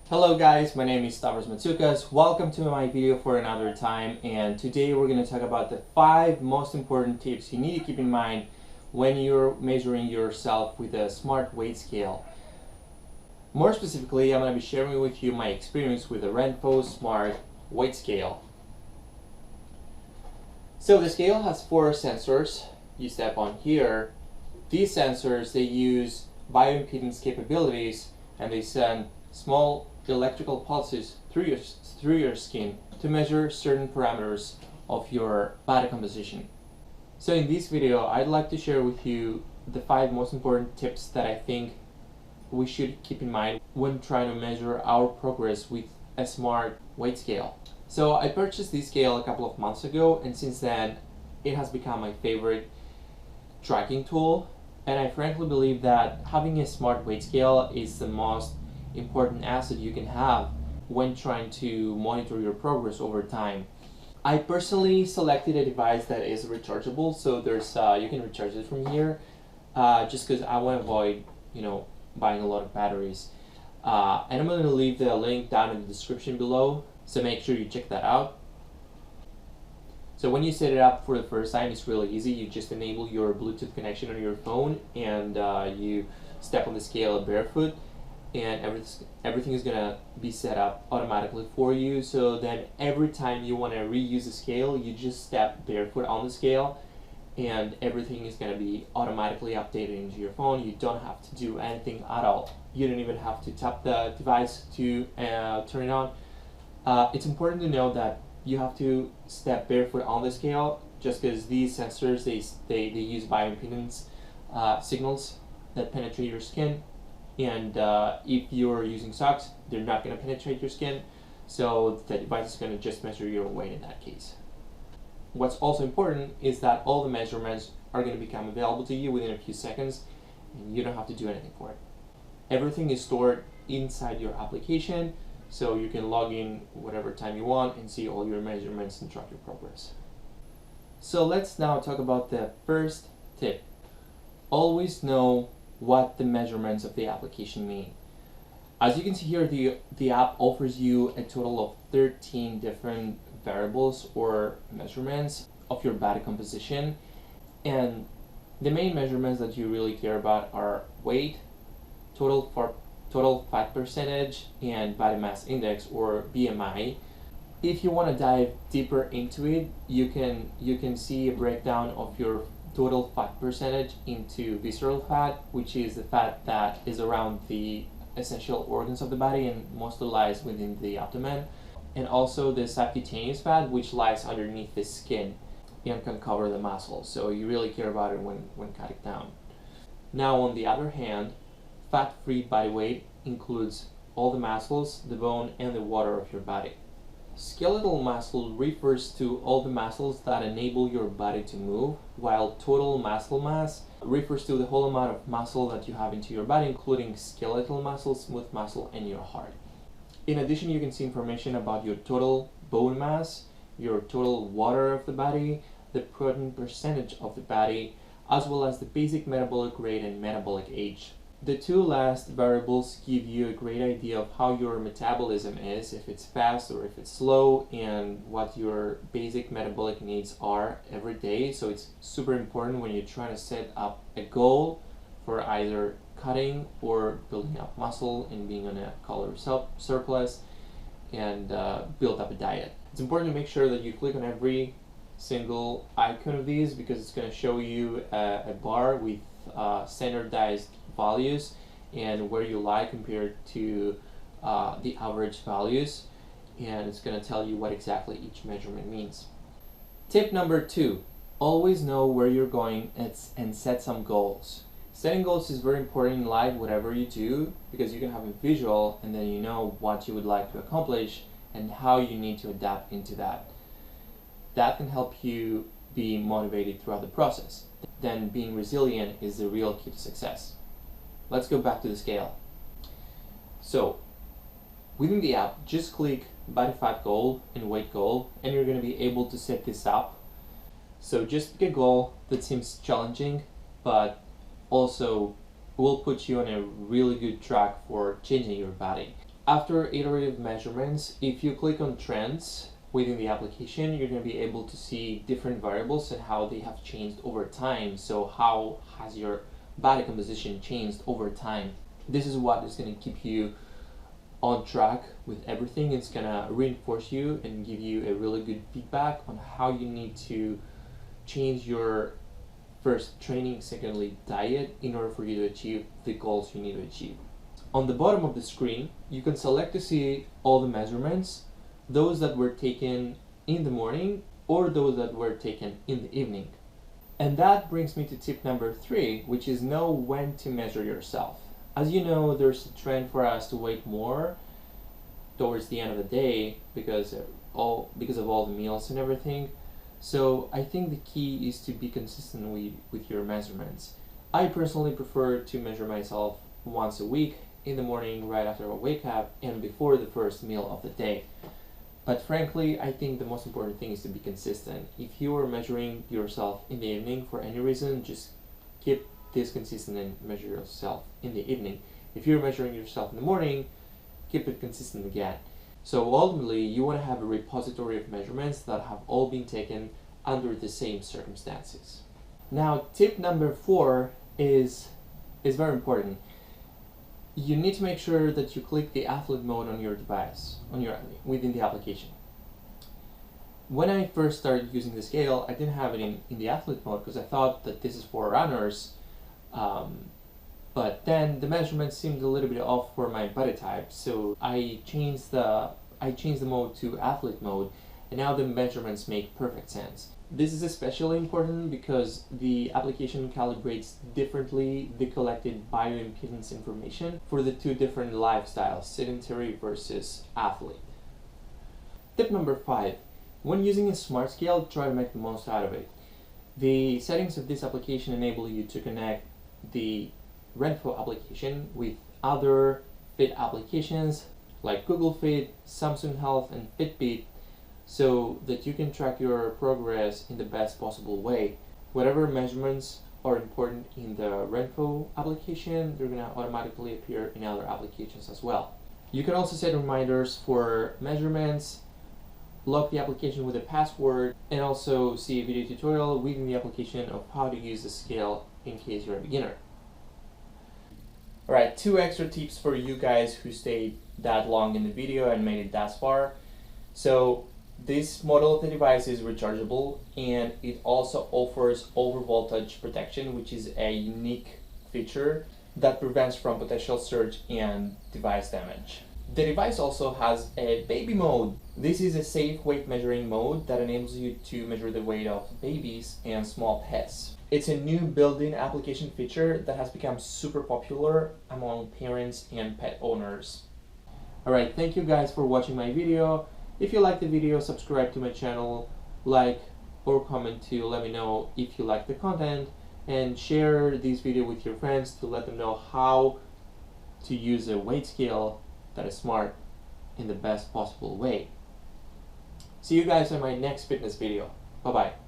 Hello guys, my name is Stavros Matsoukas. Welcome to my video for another time, and today we're going to talk about the 5 most important tips you need to keep in mind when you're measuring yourself with a smart weight scale. More specifically, I'm going to be sharing with you my experience with the RENPHO Smart Weight Scale. So the scale has 4 sensors. You step on here. These sensors, they use bioimpedance capabilities, and they send small electrical pulses through your skin to measure certain parameters of your body composition. So in this video, I'd like to share with you the 5 most important tips that I think we should keep in mind when trying to measure our progress with a smart weight scale. So I purchased this scale a couple of months ago, and since then it has become my favorite tracking tool, and I frankly believe that having a smart weight scale is the most important asset you can have when trying to monitor your progress over time. I personally selected a device that is rechargeable, so there's you can recharge it from here, just because I want to avoid buying a lot of batteries. And I'm going to leave the link down in the description below, so make sure you check that out. So when you set it up for the first time, it's really easy. You just enable your Bluetooth connection on your phone, and you step on the scale barefoot, and everything is gonna be set up automatically for you. So then every time you want to reuse the scale, you just step barefoot on the scale, and everything is gonna be automatically updated into your phone. You don't have to do anything at all. You don't even have to tap the device to turn it on. It's important to know that you have to step barefoot on the scale, just because these sensors they use bioimpedance signals that penetrate your skin. And if you're using socks, they're not going to penetrate your skin, so the device is going to just measure your weight in that case. What's also important is that all the measurements are going to become available to you within a few seconds, and you don't have to do anything for it. Everything is stored inside your application, so you can log in whatever time you want and see all your measurements and track your progress. So let's now talk about the first tip. Always know what the measurements of the application mean. As you can see here, the app offers you a total of 13 different variables or measurements of your body composition, and the main measurements that you really care about are weight, total fat percentage, and body mass index or BMI. If you want to dive deeper into it, you can see a breakdown of your total fat percentage into visceral fat, which is the fat that is around the essential organs of the body and mostly lies within the abdomen, and also the subcutaneous fat, which lies underneath the skin and can cover the muscles, so you really care about it when cutting down. Now on the other hand, fat-free body weight includes all the muscles, the bone, and the water of your body. Skeletal muscle refers to all the muscles that enable your body to move, while total muscle mass refers to the whole amount of muscle that you have into your body, including skeletal muscle, smooth muscle, and your heart. In addition, you can see information about your total bone mass, your total water of the body, the protein percentage of the body, as well as the basic metabolic rate and metabolic age. The 2 last variables give you a great idea of how your metabolism is, if it's fast or if it's slow, and what your basic metabolic needs are every day. So it's super important when you're trying to set up a goal for either cutting or building up muscle and being on a calorie surplus and build up a diet. It's important to make sure that you click on every single icon of these, because it's going to show you a bar with standardized values and where you lie compared to the average values, and it's going to tell you what exactly each measurement means. Tip number 2, always know where you're going and set some goals. Setting goals is very important in life, whatever you do, because you can have a visual and then you know what you would like to accomplish and how you need to adapt into that. That can help you be motivated throughout the process. Then being resilient is the real key to success. Let's go back to the scale. So within the app, just click body fat goal and weight goal, and you're going to be able to set this up. So just pick a goal that seems challenging, but also will put you on a really good track for changing your body. After iterative measurements, if you click on trends within the application, you're going to be able to see different variables and how they have changed over time. So how has your body composition changed over time? This is what is going to keep you on track with everything. It's going to reinforce you and give you a really good feedback on how you need to change your first training, secondly diet, in order for you to achieve the goals you need to achieve. On the bottom of the screen, you can select to see all the measurements, those that were taken in the morning or those that were taken in the evening. And that brings me to tip number 3, which is know when to measure yourself. As you know, there's a trend for us to weight more towards the end of the day because of all the meals and everything. So I think the key is to be consistent with your measurements. I personally prefer to measure myself once a week, in the morning right after I wake up and before the first meal of the day. But frankly, I think the most important thing is to be consistent. If you are measuring yourself in the evening for any reason, just keep this consistent and measure yourself in the evening. If you're measuring yourself in the morning, keep it consistent again. So ultimately, you want to have a repository of measurements that have all been taken under the same circumstances. Now, tip number 4 is very important. You need to make sure that you click the athlete mode on your device, within the application. When I first started using the scale, I didn't have it in the athlete mode because I thought that this is for runners. But then the measurements seemed a little bit off for my body type, so I changed the mode to athlete mode, and now the measurements make perfect sense. This is especially important because the application calibrates differently the collected bioimpedance information for the 2 different lifestyles, sedentary versus athlete. Tip number 5. When using a smart scale, try to make the most out of it. The settings of this application enable you to connect the RENPHO application with other Fit applications like Google Fit, Samsung Health, and Fitbit, so that you can track your progress in the best possible way. Whatever measurements are important in the RENPHO application, they're going to automatically appear in other applications as well. You can also set reminders for measurements, lock the application with a password, and also see a video tutorial within the application of how to use the scale in case you're a beginner. Alright, 2 extra tips for you guys who stayed that long in the video and made it that far. So this model of the device is rechargeable, and it also offers overvoltage protection, which is a unique feature that prevents from potential surge and device damage. The device also has a baby mode. This is a safe weight measuring mode that enables you to measure the weight of babies and small pets. It's a new built-in application feature that has become super popular among parents and pet owners. Alright, thank you guys for watching my video. If you like the video, subscribe to my channel, like or comment to let me know if you like the content, and share this video with your friends to let them know how to use a weight scale that is smart in the best possible way. See you guys in my next fitness video. Bye bye.